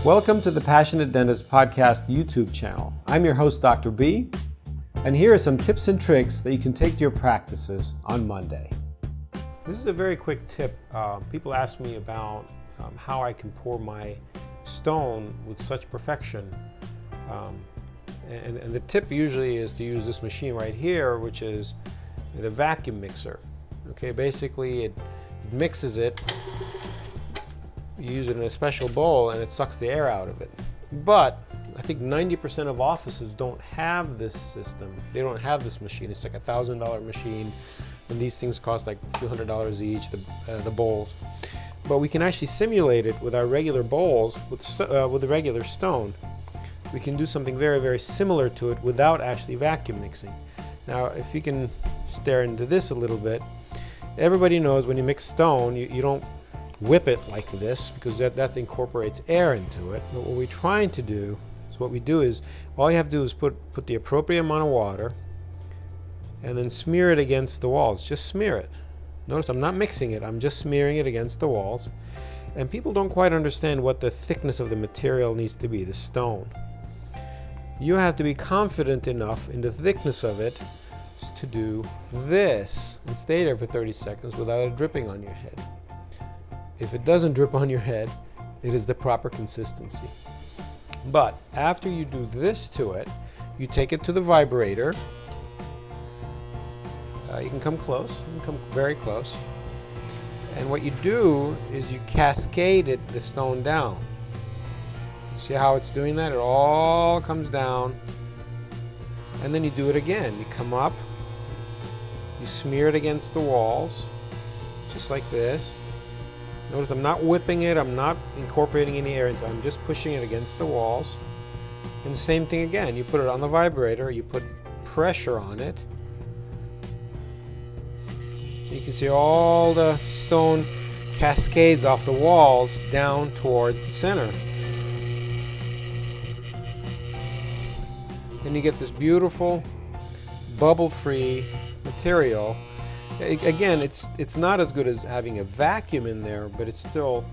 Welcome to the Passionate Dentist Podcast YouTube channel. I'm your host, Dr. B, and here are some tips and tricks that you can take to your practices on Monday. This is a very quick tip. People ask me about how I can pour my stone with such perfection. And the tip usually is to use this machine right here, which is the vacuum mixer. Okay, basically it mixes it. You use it in a special bowl and it sucks the air out of it. But I think 90% of offices don't have this system. They don't have this machine. It's like $1,000 machine, and these things cost like a few $100s each, the bowls. But we can actually simulate it with our regular bowls, with the regular stone. We can do something very, very similar to it without actually vacuum mixing. Now, if you can stare into this a little bit, everybody knows when you mix stone, you don't whip it like this, because that incorporates air into it. But what we're trying to do is, all you have to do is put the appropriate amount of water and then smear it against the walls. Just smear it. Notice I'm not mixing it, I'm just smearing it against the walls. And people don't quite understand what the thickness of the material needs to be, the stone. You have to be confident enough in the thickness of it to do this and stay there for 30 seconds without it dripping on your head. If it doesn't drip on your head, it is the proper consistency. But after you do this to it, you take it to the vibrator. You can come close, you can come very close. And what you do is you cascade the stone down. See how it's doing that? It all comes down. And then you do it again. You come up, you smear it against the walls, just like this. Notice I'm not whipping it, I'm not incorporating any air into it, I'm just pushing it against the walls. And the same thing again, you put it on the vibrator, you put pressure on it. You can see all the stone cascades off the walls down towards the center. And you get this beautiful bubble-free material. Again, it's not as good as having a vacuum in there, but it's still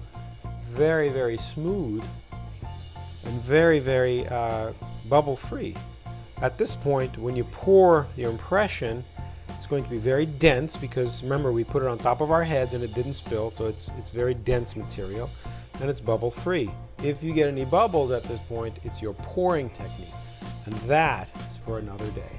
very, very smooth and very, very bubble-free. At this point, when you pour your impression, it's going to be very dense, because remember, we put it on top of our heads and it didn't spill, so it's very dense material, and it's bubble-free. If you get any bubbles at this point, it's your pouring technique, and that is for another day.